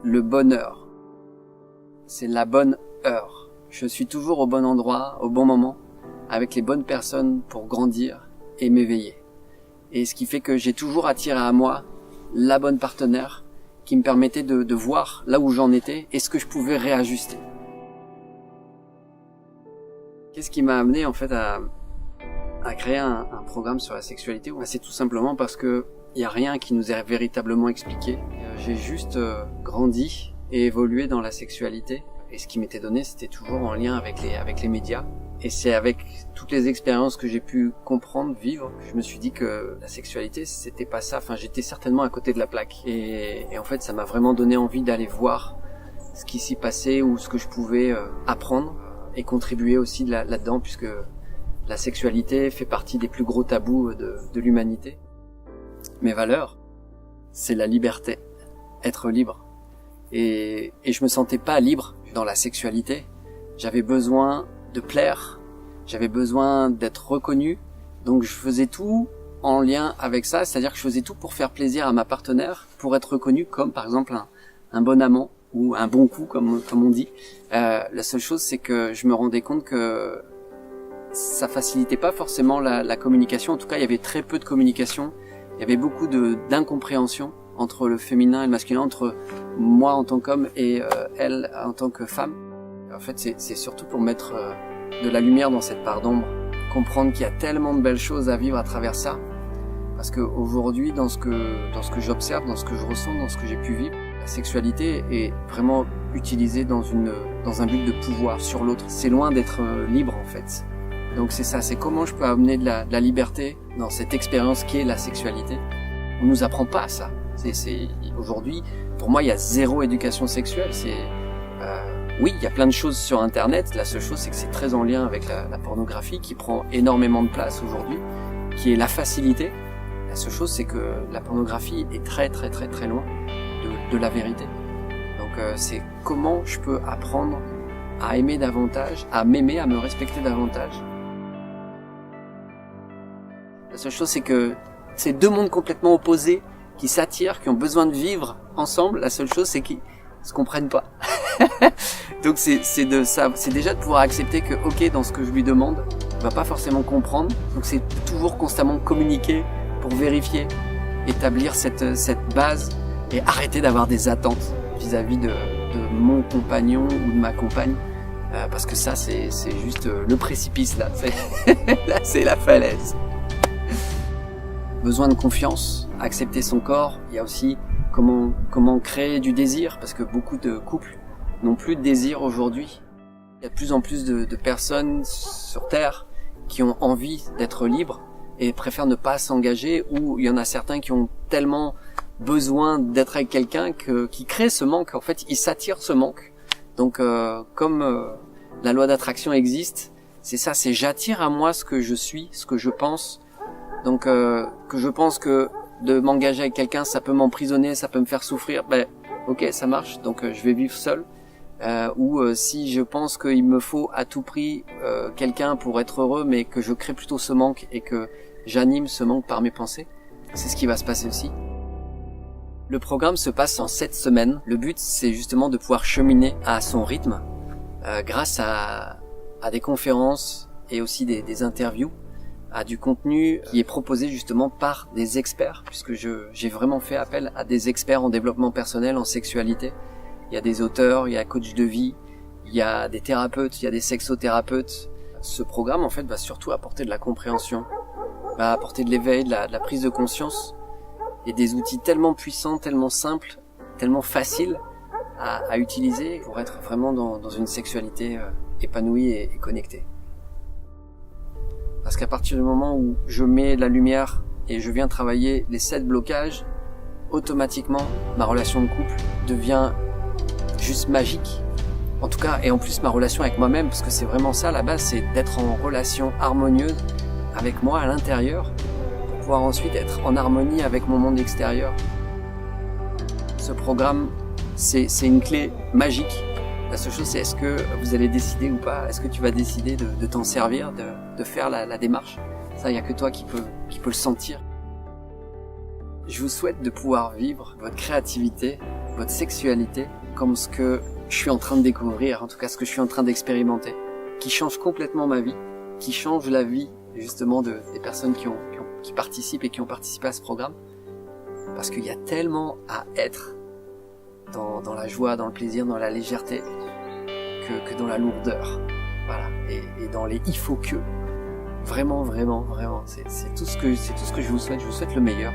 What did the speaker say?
le bonheur. C'est la bonne heure. Je suis toujours au bon endroit, au bon moment, avec les bonnes personnes pour grandir et m'éveiller. Et ce qui fait que j'ai toujours attiré à moi la bonne partenaire qui me permettait de voir là où j'en étais et ce que je pouvais réajuster. Qu'est-ce qui m'a amené en fait à créer un programme sur la sexualité? C'est tout simplement parce que il y a rien qui nous est véritablement expliqué. J'ai juste grandi et évolué dans la sexualité. Et ce qui m'était donné, c'était toujours en lien avec les médias. Et c'est avec toutes les expériences que j'ai pu comprendre, vivre, que je me suis dit que la sexualité, c'était pas ça. Enfin, j'étais certainement à côté de la plaque. Et en fait, ça m'a vraiment donné envie d'aller voir ce qui s'y passait ou ce que je pouvais apprendre et contribuer aussi là-dedans, puisque la sexualité fait partie des plus gros tabous de l'humanité. Mes valeurs, c'est la liberté, être libre. Et je me sentais pas libre dans la sexualité. J'avais besoin de plaire, j'avais besoin d'être reconnu, donc je faisais tout en lien avec ça, c'est-à-dire que je faisais tout pour faire plaisir à ma partenaire, pour être reconnu comme par exemple un bon amant ou un bon coup comme on dit. La seule chose, c'est que je me rendais compte que ça facilitait pas forcément la communication. En tout cas, il y avait très peu de communication. Il y avait beaucoup d'incompréhension entre le féminin et le masculin, entre moi en tant qu'homme et elle en tant que femme. En fait, c'est surtout pour mettre de la lumière dans cette part d'ombre, comprendre qu'il y a tellement de belles choses à vivre à travers ça. Parce que aujourd'hui, dans ce que j'observe, dans ce que je ressens, dans ce que j'ai pu vivre, la sexualité est vraiment utilisée dans un but de pouvoir sur l'autre. C'est loin d'être libre en fait. Donc c'est ça, c'est comment je peux amener de la liberté dans cette expérience qui est la sexualité. On nous apprend pas ça. Aujourd'hui, pour moi, il y a zéro éducation sexuelle. Oui, il y a plein de choses sur Internet. La seule chose, c'est que c'est très en lien avec la pornographie qui prend énormément de place aujourd'hui, qui est la facilité. La seule chose, c'est que la pornographie est très très très très loin de la vérité. Donc c'est comment je peux apprendre à aimer davantage, à m'aimer, à me respecter davantage. La seule chose, c'est que c'est deux mondes complètement opposés qui s'attirent, qui ont besoin de vivre ensemble. La seule chose, c'est qu'ils se comprennent pas. Donc c'est déjà de pouvoir accepter que ok, dans ce que je lui demande, il va pas forcément comprendre. Donc c'est toujours constamment communiquer pour vérifier, établir cette base et arrêter d'avoir des attentes vis-à-vis de mon compagnon ou de ma compagne. Parce que ça c'est juste le précipice là. Là c'est la falaise. Besoin de confiance, accepter son corps. Il y a aussi comment créer du désir, parce que beaucoup de couples n'ont plus de désir aujourd'hui. Il y a de plus en plus de personnes sur Terre qui ont envie d'être libres et préfèrent ne pas s'engager, ou il y en a certains qui ont tellement besoin d'être avec quelqu'un qui crée ce manque. En fait, ils s'attirent ce manque. Donc comme la loi d'attraction existe, c'est ça, c'est j'attire à moi ce que je suis, ce que je pense. Donc que je pense que de m'engager avec quelqu'un, ça peut m'emprisonner, ça peut me faire souffrir. Ben ok, ça marche. Donc je vais vivre seul. Ou si je pense qu'il me faut à tout prix quelqu'un pour être heureux, mais que je crée plutôt ce manque et que j'anime ce manque par mes pensées, c'est ce qui va se passer aussi. Le programme se passe en 7 semaines. Le but, c'est justement de pouvoir cheminer à son rythme grâce à des conférences et aussi des interviews, à du contenu qui est proposé justement par des experts, puisque j'ai vraiment fait appel à des experts en développement personnel, en sexualité. Il y a des auteurs, il y a coach de vie, il y a des thérapeutes, il y a des sexothérapeutes. Ce programme, en fait, va surtout apporter de la compréhension, va apporter de l'éveil, de la prise de conscience et des outils tellement puissants, tellement simples, tellement faciles à utiliser pour être vraiment dans une sexualité épanouie et connectée. Parce qu'à partir du moment où je mets la lumière et je viens travailler les 7 blocages, automatiquement, ma relation de couple devient juste magique. En tout cas, et en plus ma relation avec moi-même, parce que c'est vraiment ça, la base, c'est d'être en relation harmonieuse avec moi à l'intérieur, pour pouvoir ensuite être en harmonie avec mon monde extérieur. Ce programme, c'est une clé magique. La seule chose, c'est est-ce que vous allez décider ou pas, est-ce que tu vas décider de t'en servir, de faire la démarche. Ça, il n'y a que toi qui peut le sentir. Je vous souhaite de pouvoir vivre votre créativité, votre sexualité comme ce que je suis en train de découvrir, en tout cas ce que je suis en train d'expérimenter, qui change complètement ma vie, qui change la vie justement des personnes qui participent et qui ont participé à ce programme, parce qu'il y a tellement à être dans la joie, dans le plaisir, dans la légèreté, que dans la lourdeur, voilà, et dans les il faut que, vraiment, c'est tout ce que je vous souhaite le meilleur.